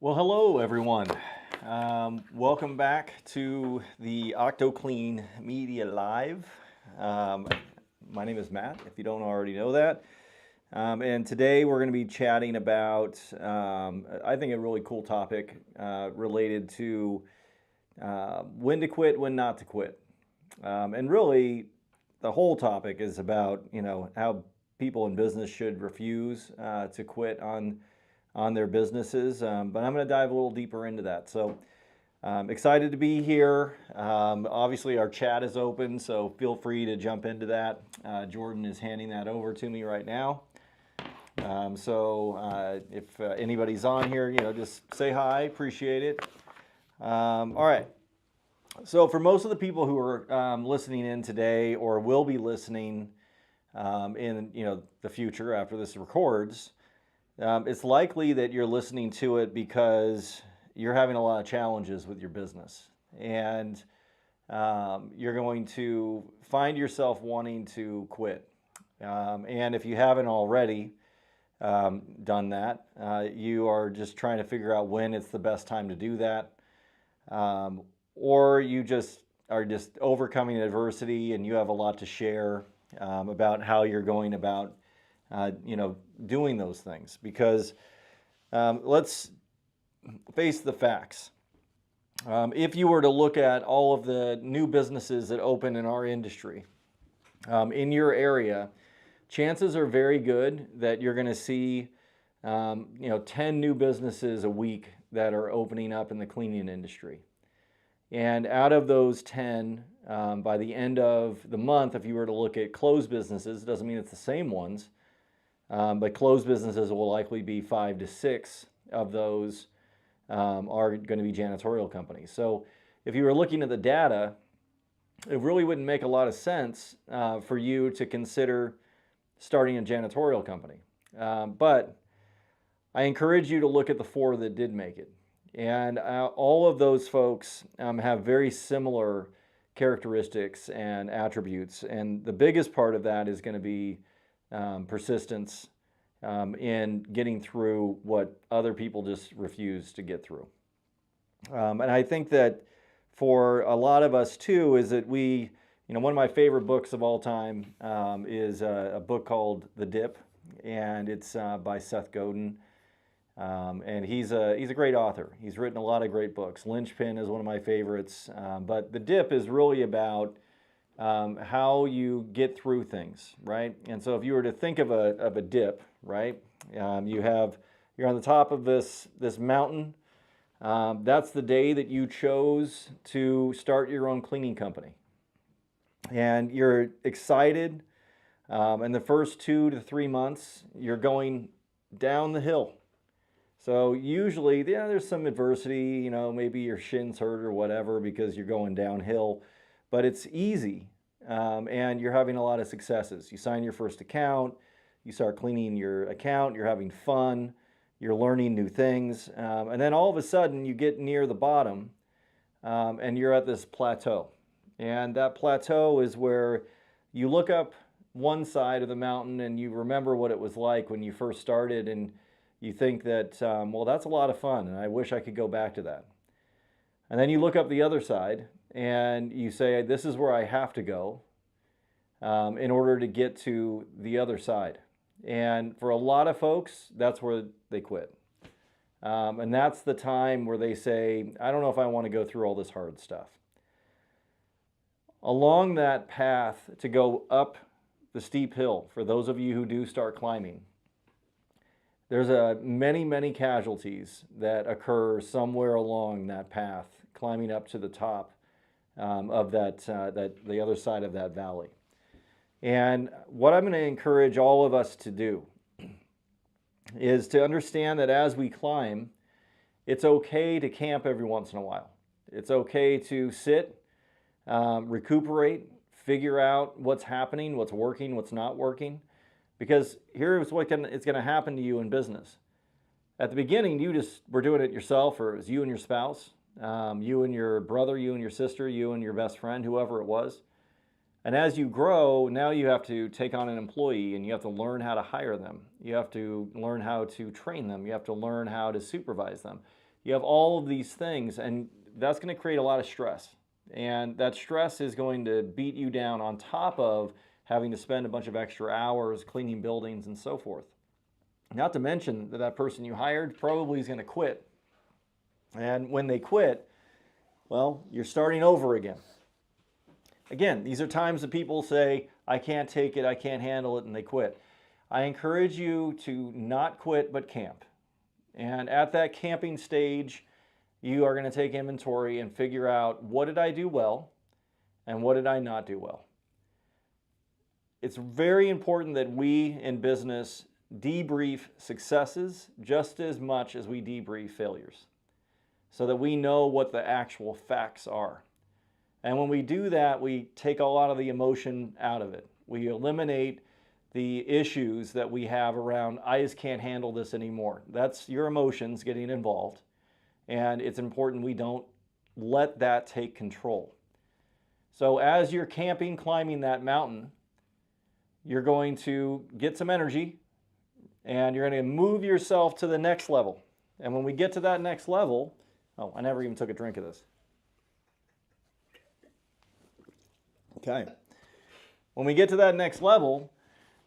Well, hello everyone. Welcome back to the OctoClean Media Live. Um, my name is Matt, if you don't already know that. And today we're going to be chatting about, I think, a really cool topic related to when to quit, when not to quit. And really, the whole topic is about, how people in business should refuse to quit on their businesses. But I'm going to dive a little deeper into that. So excited to be here. Obviously, our chat is open, so feel free to jump into that. Jordan is handing that over to me right now. If anybody's on here, just say hi. Appreciate it. All right. So for most of the people who are listening in today or will be listening in the future after this records, it's likely that you're listening to it because you're having a lot of challenges with your business, and you're going to find yourself wanting to quit. And if you haven't already done that, you are just trying to figure out when it's the best time to do that, or you just are just overcoming adversity and you have a lot to share about how you're going about doing those things. Because let's face the facts. If you were to look at all of the new businesses that open in our industry, in your area, chances are very good that you're going to see 10 new businesses a week that are opening up in the cleaning industry. And out of those 10, by the end of the month, if you were to look at closed businesses, it doesn't mean it's the same ones, but closed businesses will likely be 5 to 6 of those are going to be janitorial companies. So if you were looking at the data, it really wouldn't make a lot of sense for you to consider starting a janitorial company. But I encourage you to look at the 4 that did make it. And all of those folks have very similar characteristics and attributes. And the biggest part of that is going to be persistence in getting through what other people just refuse to get through. And I think that for a lot of us too, is that one of my favorite books of all time is a book called The Dip, and it's by Seth Godin. And he's a great author. He's written a lot of great books. Linchpin is one of my favorites. But The Dip is really about how you get through things, right? And so if you were to think of a dip, right? You're on the top of this mountain. That's the day that you chose to start your own cleaning company. And you're excited. And the first 2 to 3 months, you're going down the hill. So usually, there's some adversity, maybe your shins hurt or whatever because you're going downhill, but it's easy, and you're having a lot of successes. You sign your first account, you start cleaning your account, you're having fun, you're learning new things, and then all of a sudden you get near the bottom, and you're at this plateau. And that plateau is where you look up one side of the mountain and you remember what it was like when you first started, and you think that, well, that's a lot of fun, and I wish I could go back to that. And then you look up the other side, and you say, this is where I have to go in order to get to the other side. And for a lot of folks, that's where they quit. And that's the time where they say, I don't know if I want to go through all this hard stuff. Along that path to go up the steep hill, for those of you who do start climbing, there's many, many casualties that occur somewhere along that path, climbing up to the top of the other side of that valley. And what I'm going to encourage all of us to do is to understand that as we climb, it's okay to camp every once in a while. It's okay to sit, recuperate, figure out what's happening, what's working, what's not working. Because here's what it's going to happen to you in business. At the beginning, you just were doing it yourself, or it was you and your spouse, you and your brother, you and your sister, you and your best friend, whoever it was. And as you grow, now you have to take on an employee, and you have to learn how to hire them. You have to learn how to train them. You have to learn how to supervise them. You have all of these things, and that's going to create a lot of stress. And that stress is going to beat you down on top of having to spend a bunch of extra hours cleaning buildings and so forth. Not to mention that that person you hired probably is going to quit. And when they quit, well, you're starting over again. Again, these are times that people say, I can't take it, I can't handle it, and they quit. I encourage you to not quit, but camp. And at that camping stage, you are going to take inventory and figure out, what did I do well and what did I not do well? It's very important that we in business debrief successes just as much as we debrief failures, so that we know what the actual facts are. And when we do that, we take a lot of the emotion out of it. We eliminate the issues that we have around, I just can't handle this anymore. That's your emotions getting involved. And it's important we don't let that take control. So as you're camping, climbing that mountain, you're going to get some energy and you're going to move yourself to the next level. And when we get to that next level, oh, I never even took a drink of this. Okay. When we get to that next level,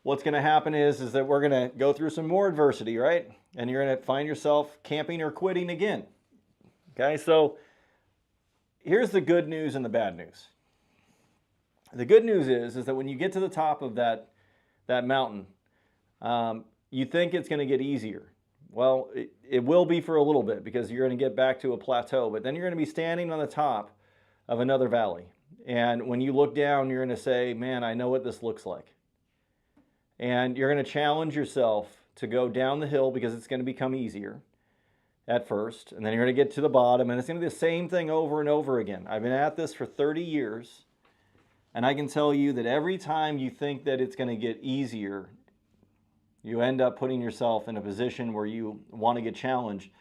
what's going to happen is that we're going to go through some more adversity, right? And you're going to find yourself camping or quitting again. Okay, so here's the good news and the bad news. The good news is that when you get to the top of that mountain, you think it's going to get easier. Well, it will be for a little bit, because you're going to get back to a plateau, but then you're going to be standing on the top of another valley. And when you look down, you're going to say, man, I know what this looks like. And you're going to challenge yourself to go down the hill, because it's going to become easier at first. And then you're going to get to the bottom, and it's going to be the same thing over and over again. I've been at this for 30 years, and I can tell you that every time you think that it's going to get easier, you end up putting yourself in a position where you want to get challenged.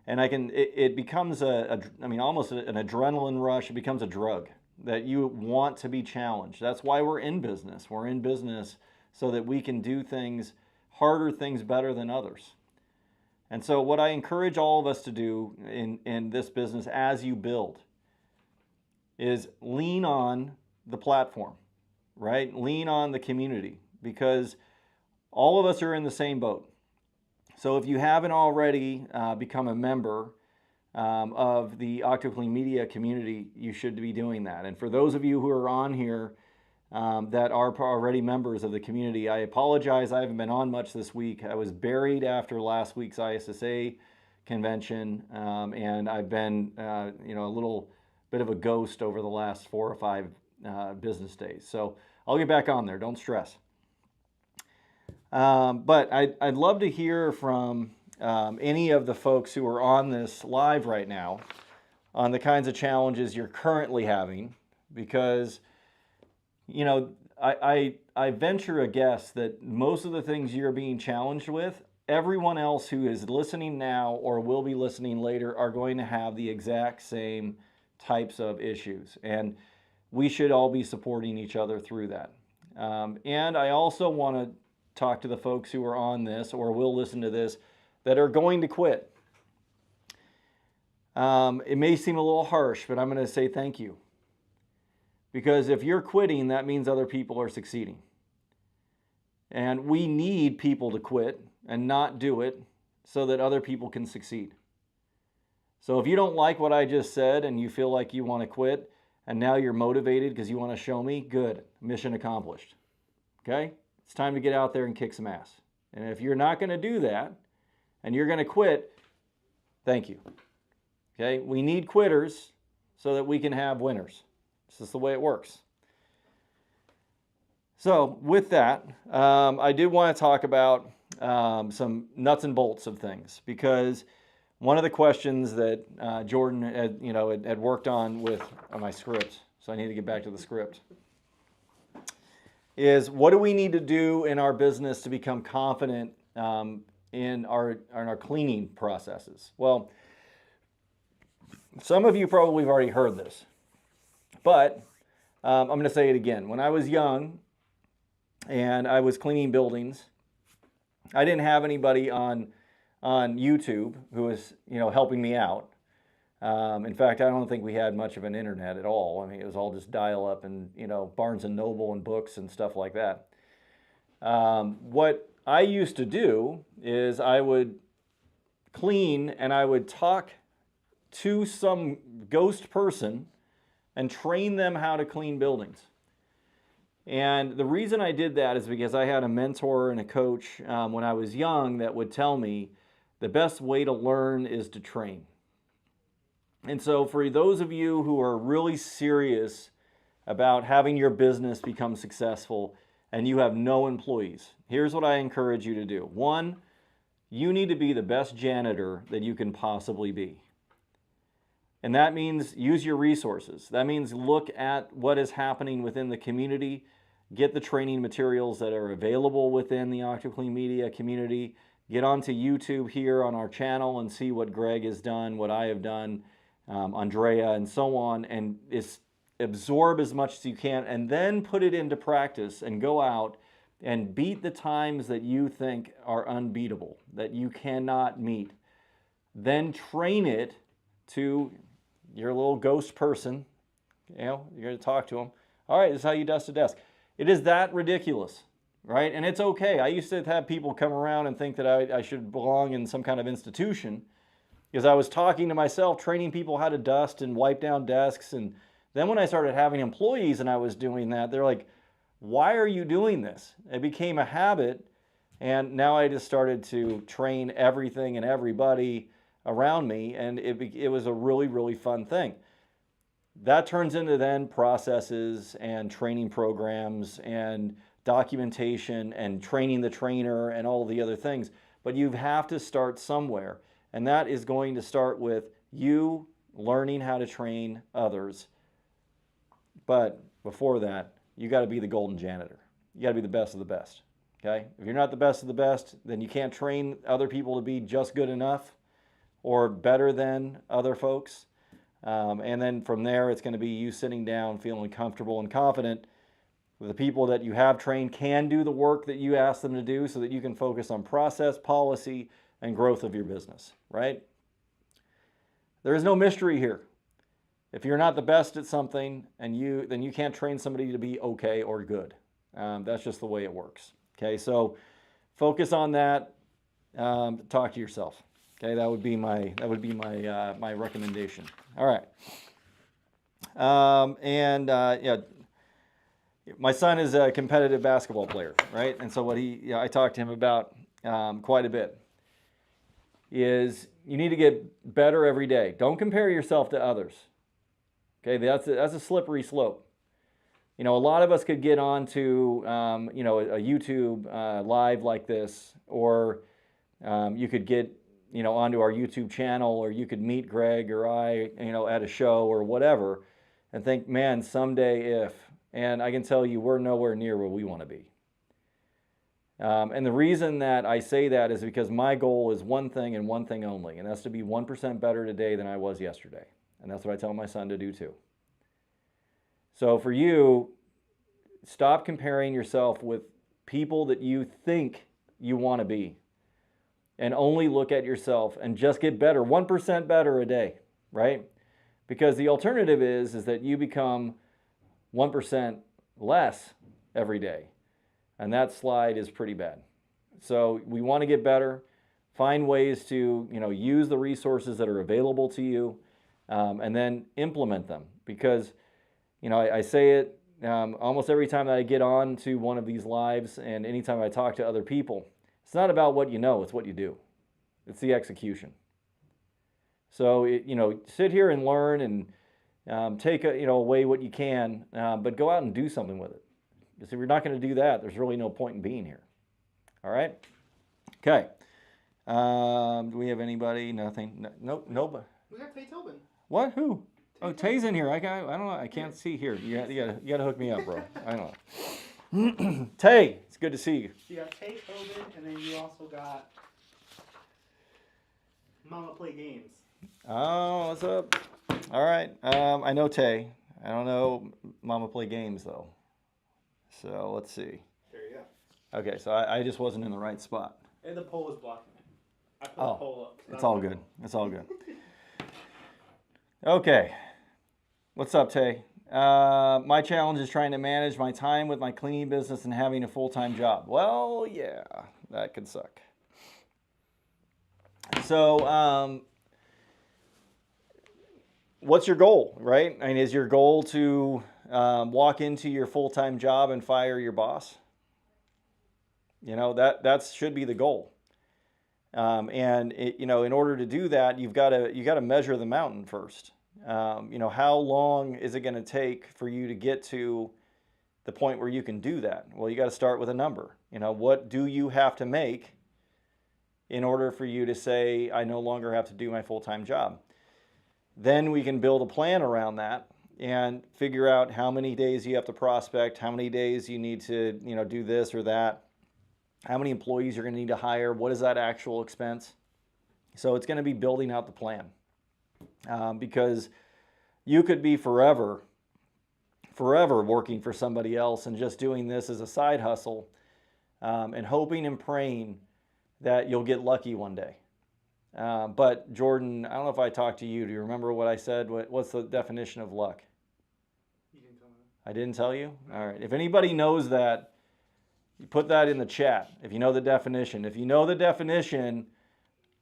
And it becomes almost an adrenaline rush. It becomes a drug that you want to be challenged. That's why we're in business. We're in business so that we can do things, harder things, better than others. And so what I encourage all of us to do in this business as you build is lean on the platform, right? Lean on the community, because all of us are in the same boat. So if you haven't already become a member of the OctoClean Media community, you should be doing that. And for those of you who are on here that are already members of the community, I apologize, I haven't been on much this week. I was buried after last week's ISSA convention, and I've been a little bit of a ghost over the last 4 or 5 business days. So I'll get back on there, don't stress. But I'd love to hear from any of the folks who are on this live right now on the kinds of challenges you're currently having, because I venture a guess that most of the things you're being challenged with, everyone else who is listening now or will be listening later are going to have the exact same types of issues. And we should all be supporting each other through that. And I also want to talk to the folks who are on this or will listen to this that are going to quit. It may seem a little harsh, but I'm going to say thank you. Because if you're quitting, that means other people are succeeding. And we need people to quit and not do it so that other people can succeed. So if you don't like what I just said and you feel like you want to quit, and now you're motivated because you want to show me, good, mission accomplished. Okay? It's time to get out there and kick some ass. And if you're not going to do that, and you're going to quit, thank you. Okay? We need quitters so that we can have winners. This is the way it works. So with that, I did want to talk about some nuts and bolts of things, because one of the questions that Jordan had worked on with my script, so I need to get back to the script, is what do we need to do in our business to become confident in our cleaning processes? Well, some of you probably have already heard this, but I'm going to say it again. When I was young and I was cleaning buildings, I didn't have anybody on on YouTube who was, helping me out. In fact, I don't think we had much of an internet at all. I mean, it was all just dial up and, Barnes and Noble and books and stuff like that. What I used to do is I would clean and I would talk to some ghost person and train them how to clean buildings. And the reason I did that is because I had a mentor and a coach when I was young that would tell me the best way to learn is to train. And so for those of you who are really serious about having your business become successful and you have no employees, here's what I encourage you to do. One, you need to be the best janitor that you can possibly be. And that means use your resources. That means look at what is happening within the community, get the training materials that are available within the OctoClean media community, get onto YouTube here on our channel and see what Greg has done, what I have done, Andrea, and so on, and absorb as much as you can, and then put it into practice and go out and beat the times that you think are unbeatable, that you cannot meet. Then train it to your little ghost person. You're going to talk to them. All right, this is how you dust a desk. It is that ridiculous, right? And it's okay. I used to have people come around and think that I should belong in some kind of institution because I was talking to myself, training people how to dust and wipe down desks. And then when I started having employees and I was doing that, they're like, why are you doing this? It became a habit, and now I just started to train everything and everybody around me, and it was a really, really fun thing. That turns into then processes and training programs and documentation and training the trainer and all the other things. But you have to start somewhere, and that is going to start with you learning how to train others. But before that, you got to be the golden janitor. You got to be the best of the best, okay? If you're not the best of the best, then you can't train other people to be just good enough or better than other folks. And then from there, it's going to be you sitting down, feeling comfortable and confident that the people that you have trained can do the work that you ask them to do so that you can focus on process, policy, and growth of your business, right? There is no mystery here. If you're not the best at something, then you can't train somebody to be okay or good. That's just the way it works. Okay, so focus on that. Talk to yourself. Okay, that would be my my recommendation. All right. Yeah, my son is a competitive basketball player, right? And so I talked to him about quite a bit is you need to get better every day. Don't compare yourself to others. Okay, that's a slippery slope. A lot of us could get onto, a YouTube live like this, or you could get, onto our YouTube channel, or you could meet Greg or I, at a show or whatever, and think, man, someday if, and I can tell you we're nowhere near where we want to be. And the reason that I say that is because my goal is one thing and one thing only, and that's to be 1% better today than I was yesterday. And that's what I tell my son to do too. So for you, stop comparing yourself with people that you think you want to be, and only look at yourself and just get better, 1% better a day, right? Because the alternative is that you become 1% less every day. And that slide is pretty bad. So we want to get better, find ways to use the resources that are available to you, and then implement them. Because I say it almost every time that I get on to one of these lives, and anytime I talk to other people, it's not about what you know, it's what you do. It's the execution. So sit here and learn and take away what you can, but go out and do something with it. Because if you're not going to do that, there's really no point in being here. All right? Okay. Do we have anybody? Nothing? Nope. Nobody. We got Tay Tobin. What? Who? Oh, Tay's in here. I don't know. I can't see here. You gotta hook me up, bro. I don't know. Tay, it's good to see you. You got Tay Tobin, and then you also got Mama Play Games. Oh, what's up? All right. I know Tay. I don't know Mama Play Games though. So let's see. There you go. Okay, so I just wasn't in the right spot. And the poll is blocking it. I put a poll up. It's all good. It's all good. Okay. What's up, Tay? My challenge is trying to manage my time with my cleaning business and having a full-time job. Well, yeah, that could suck. So, what's your goal, right? I mean, is your goal to walk into your full-time job and fire your boss? You know, that should be the goal. And in order to do that, you got to measure the mountain first. How long is it going to take for you to get to the point where you can do that? Well, you got to start with a number. What do you have to make in order for you to say, I no longer have to do my full-time job? Then we can build a plan around that and figure out how many days you have to prospect, how many days you need to, do this or that, how many employees you're going to need to hire, what is that actual expense? So it's going to be building out the plan. Because you could be forever working for somebody else and just doing this as a side hustle, and hoping and praying that you'll get lucky one day. But Jordan, I don't know if I talked to you. Do you remember what I said? What's the definition of luck? You didn't tell me. I didn't tell you? All right. If anybody knows that, you put that in the chat. If you know the definition. If you know the definition,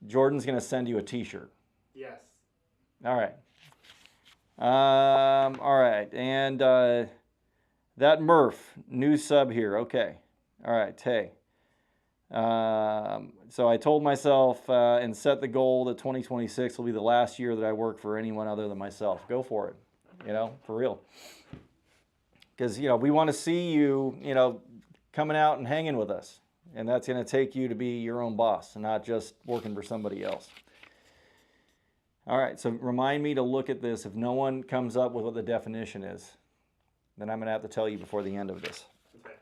Jordan's going to send you a t-shirt. Yes. All right. All right. And that Murph, new sub here. Okay. All right. Tay. So I told myself and set the goal that 2026 will be the last year that I work for anyone other than myself. Go for it. For real. Because, we want to see you, coming out and hanging with us. And that's going to take you to be your own boss and not just working for somebody else. All right, so remind me to look at this. If no one comes up with what the definition is, then I'm going to have to tell you before the end of this. Okay.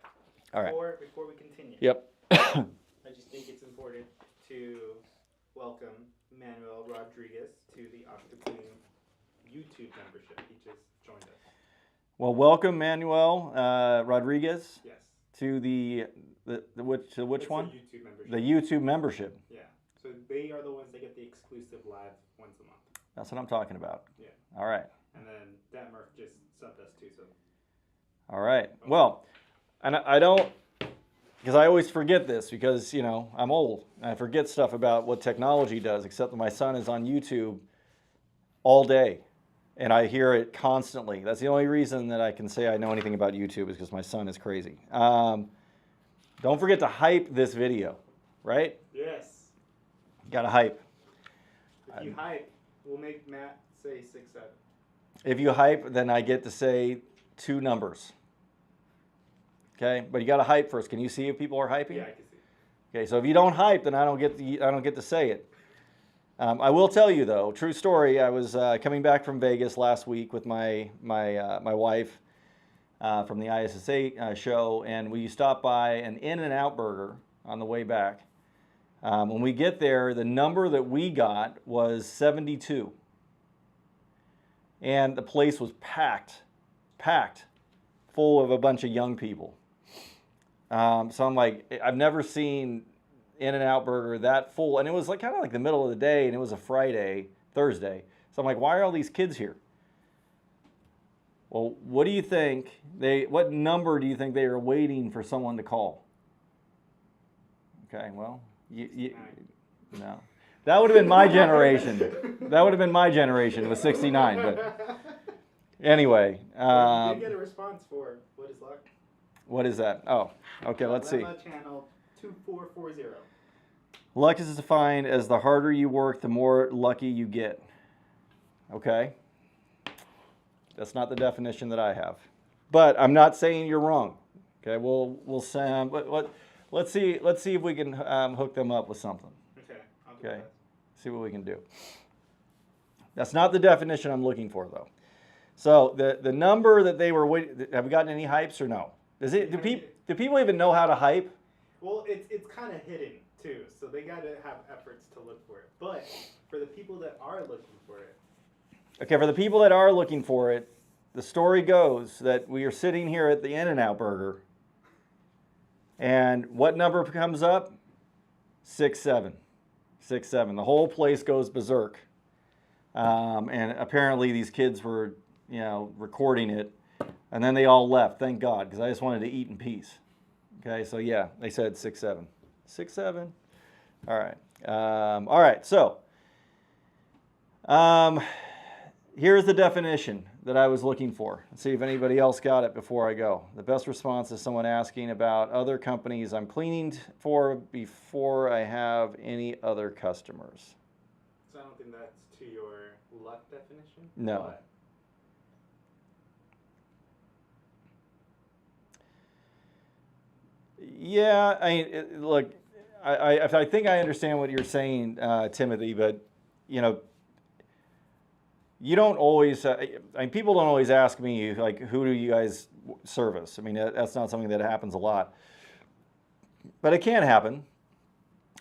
All right. Before we continue. Yep. I just think it's important to welcome Manuel Rodriguez to the OctoClean YouTube membership. He just joined us. Well, welcome Manuel Rodriguez. Yes. To which one? The YouTube membership. The YouTube membership. Yeah. So they are the ones that get the exclusive live once a month. That's what I'm talking about. Yeah. All right. And then Dan Murph just subbed us too. So. All right. Well, and I don't, because I always forget this because, I'm old. And I forget stuff about what technology does, except that my son is on YouTube all day. And I hear it constantly. That's the only reason that I can say I know anything about YouTube is because my son is crazy. Don't forget to hype this video, right? Yes. Got to hype. If you hype, we'll make Matt say 6-7. If you hype, then I get to say 2 numbers. Okay, but you got to hype first. Can you see if people are hyping? Yeah, I can see. Okay, so if you don't hype, then I don't get to say it. I will tell you though, true story. I was coming back from Vegas last week with my wife from the ISSA show, and we stopped by an In-N-Out burger on the way back. When we get there, the number that we got was 72, and the place was packed, full of a bunch of young people. So I'm like, I've never seen In-N-Out burger that full, and it was kind of like the middle of the day, and it was a Thursday. So I'm like, why are all these kids here? Well, what do you think what number do you think they are waiting for someone to call? Okay, well, no. That would have been my generation. That would have been my generation with 69, but anyway. You did get a response for What is Luck? What is that? Oh, okay, let's see. Channel 2440. Luck is defined as the harder you work, the more lucky you get. Okay? That's not the definition that I have. But I'm not saying you're wrong. Okay, we'll say, let's see if we can hook them up with something. Okay. I'll do Okay? that. See what we can do. That's not the definition I'm looking for though. So the number that they were waiting, have we gotten any hypes or no? Do people even know how to hype? Well, it's kind of hidden too, so they got to have efforts to look for it. But for the people that are looking for it. Okay, for the people that are looking for it, the story goes that we are sitting here at the In-N-Out burger, and what number comes up? 6-7. 6, 7. The whole place goes berserk. And apparently these kids were, recording it. And then they all left, thank God, because I just wanted to eat in peace. Okay, so yeah, they said 6, 7. 6, 7. All right. All right, so here's the definition that I was looking for. Let's see if anybody else got it before I go. The best response is someone asking about other companies I'm cleaning for before I have any other customers. So I don't think that's to your luck definition? No. But Yeah, look, I think I understand what you're saying, Timothy, but, you don't always, people don't always ask me, like, who do you guys service? I mean, that's not something that happens a lot. But it can happen.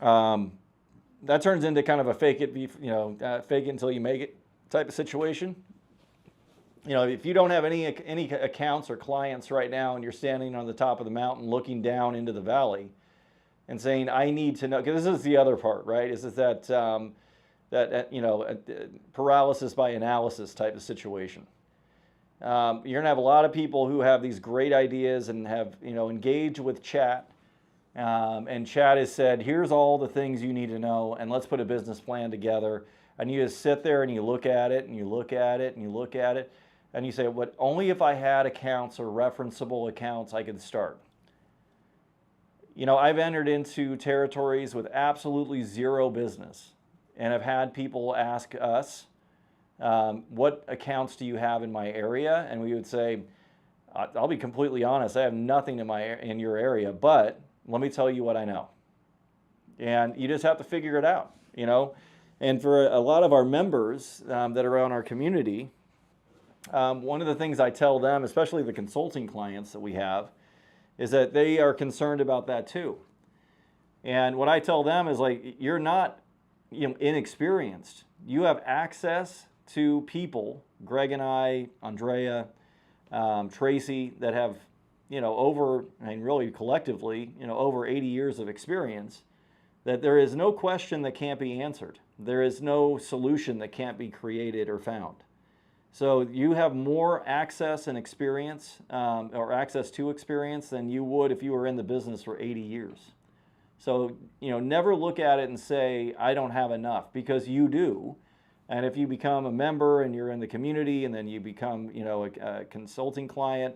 That turns into kind of a fake it until you make it type of situation. If you don't have any accounts or clients right now and you're standing on the top of the mountain looking down into the valley and saying, I need to know, because this is the other part, right? This is that paralysis by analysis type of situation. You're gonna have a lot of people who have these great ideas and have engaged with chat, and chat has said, here's all the things you need to know, and let's put a business plan together. And you just sit there and you look at it and you look at it and you look at it, and you say, "What? Only if I had accounts or referenceable accounts I could start." I've entered into territories with absolutely zero business. And I've had people ask us, what accounts do you have in my area? And we would say, I'll be completely honest, I have nothing in your area, but let me tell you what I know. And you just have to figure it out, And for a lot of our members that are on our community, one of the things I tell them, especially the consulting clients that we have, is that they are concerned about that too. And what I tell them is, like, you're not inexperienced. You have access to people, Greg and I, Andrea, Tracy, that have, over, and really collectively, over 80 years of experience, that there is no question that can't be answered. There is no solution that can't be created or found. So you have more access and experience, or access to experience, than you would if you were in the business for 80 years. So, never look at it and say, I don't have enough, because you do. And if you become a member and you're in the community and then you become, a consulting client,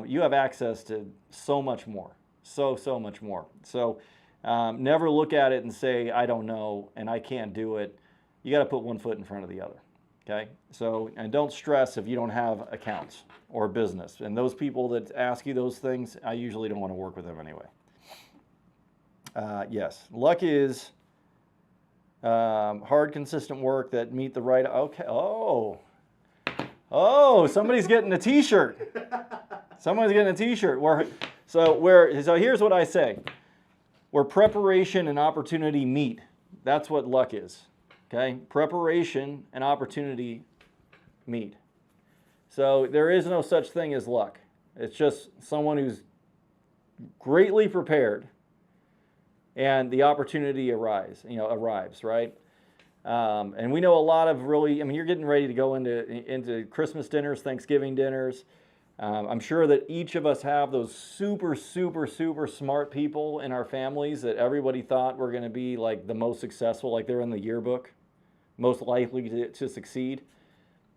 you have access to so much more, so much more. So never look at it and say, I don't know and I can't do it. You got to put one foot in front of the other. Okay, so, and don't stress if you don't have accounts or business. And those people that ask you those things, I usually don't want to work with them anyway. Yes, luck is hard, consistent work that meet the right. Okay. Oh, somebody's getting a T-shirt. Someone's getting a T-shirt. So here's what I say: where preparation and opportunity meet, that's what luck is. Okay, preparation and opportunity meet. So there is no such thing as luck. It's just someone who's greatly prepared, and the opportunity arrives, right? And we know a lot of really, you're getting ready to go into Christmas dinners, Thanksgiving dinners. I'm sure that each of us have those super, super, super smart people in our families that everybody thought were going to be like the most successful, like they're in the yearbook, most likely to succeed.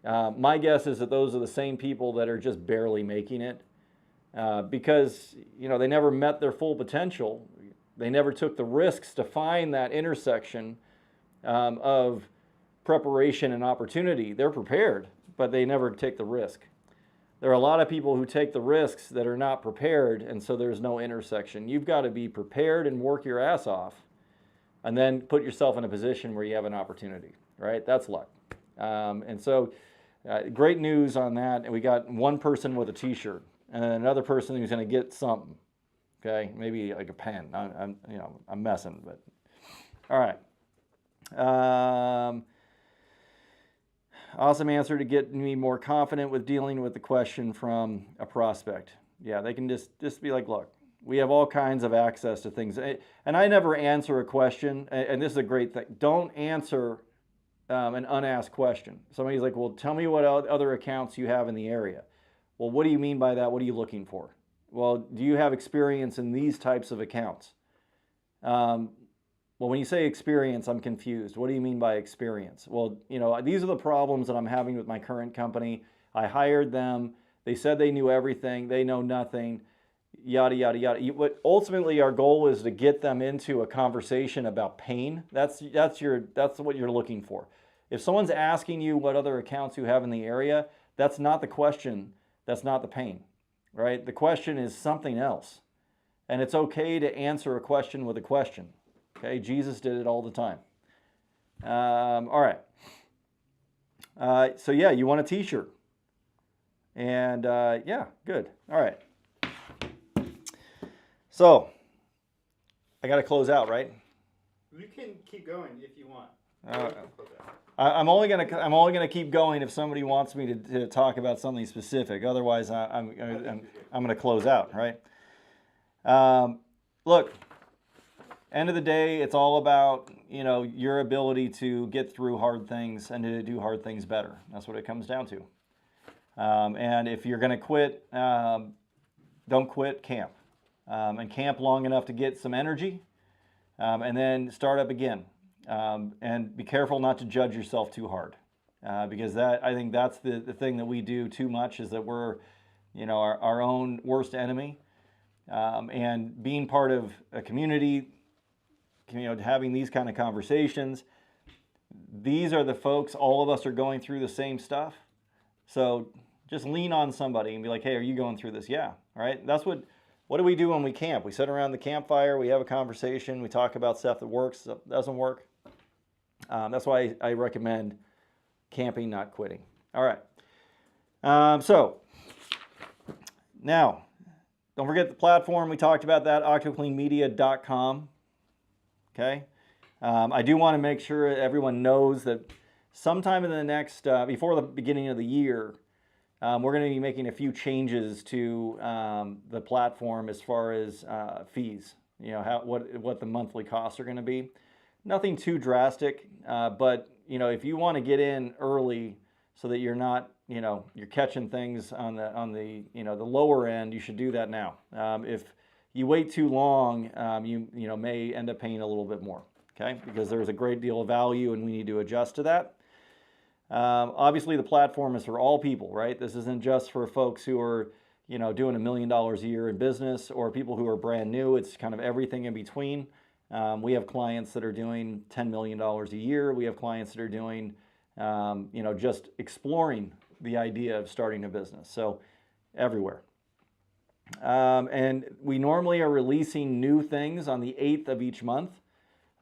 My guess is that those are the same people that are just barely making it because they never met their full potential. They never took the risks to find that intersection of preparation and opportunity. They're prepared, but they never take the risk. There are a lot of people who take the risks that are not prepared, and so there's no intersection. You've got to be prepared and work your ass off, and then put yourself in a position where you have an opportunity, right? That's luck. And so great news on that. And we got one person with a T-shirt and another person who's going to get something, okay? Maybe like a pen. I'm messing, but all right. Awesome answer to get me more confident with dealing with the question from a prospect. Yeah, they can just be like, look, We have all kinds of access to things. And I never answer a question, and this is a great thing. Don't answer an unasked question. Somebody's like, well, tell me what other accounts you have in the area. Well, what do you mean by that? What are you looking for? Well, do you have experience in these types of accounts? Well, when you say experience, I'm confused. What do you mean by experience? Well, you know, these are the problems that I'm having with my current company. I hired them. They said they knew everything. They know nothing. Yada, yada, yada. What ultimately our goal is to get them into a conversation about pain. That's what you're looking for. If someone's asking you what other accounts you have in the area, that's not the question. That's not the pain, right? The question is something else. And it's okay to answer a question with a question. Okay, Jesus did it all the time. All right. So yeah, you want a t-shirt. And yeah, good. All right. So I got to close out, right? You can keep going if you want. I'm only gonna keep going if somebody wants me to talk about something specific. Otherwise, I'm gonna close out, right? Look, end of the day, it's all about, you know, your ability to get through hard things and to do hard things better. That's what it comes down to. And if you're gonna quit, don't quit, camp. And camp long enough to get some energy, and then start up again. And be careful not to judge yourself too hard, because I think that's the thing that we do too much, is that we're, you know, our own worst enemy. And being part of a community, you know, having these kind of conversations, these are the folks, all of us are going through the same stuff. So just lean on somebody and be like, hey, are you going through this? Yeah, right? That's what do we do when we camp? We sit around the campfire, we have a conversation, we talk about stuff that works, stuff that doesn't work. That's why I recommend camping, not quitting. All right. So now, don't forget the platform. We talked about that, OctoCleanMedia.com. Okay. I do want to make sure everyone knows that sometime in the next, before the beginning of the year, we're going to be making a few changes to the platform as far as fees. You know, what the monthly costs are going to be. Nothing too drastic, but you know, if you want to get in early so that you're not, you know, you're catching things on the you know, the lower end, you should do that now. If you wait too long, you know, may end up paying a little bit more. Okay, because there's a great deal of value, and we need to adjust to that. Obviously, the platform is for all people, right? This isn't just for folks who are, you know, doing $1 million a year in business, or people who are brand new. It's kind of everything in between. We have clients that are doing $10 million a year. We have clients that are doing, you know, just exploring the idea of starting a business. So everywhere. And we normally are releasing new things on the 8th of each month.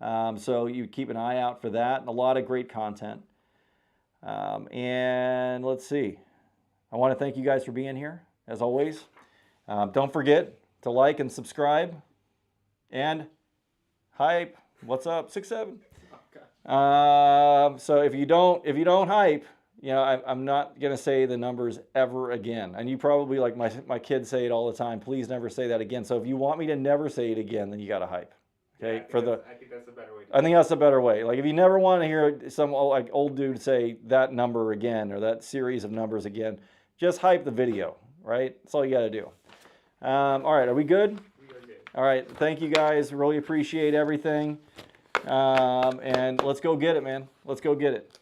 So you keep an eye out for that, and a lot of great content. And let's see. I want to thank you guys for being here, as always. Don't forget to like and subscribe. And hype. What's up? 6'7". So if you don't hype, you know, I'm not gonna say the numbers ever again. And you probably, like my kids say it all the time. Please never say that again. So if you want me to never say it again, then you gotta hype. Okay. Yeah, I think that's a better way. I think that's a better way. Like if you never want to hear some like old dude say that number again, or that series of numbers again, just hype the video. Right. That's all you gotta do. All right. Are we good? All right, thank you guys. Really appreciate everything. And let's go get it, man. Let's go get it.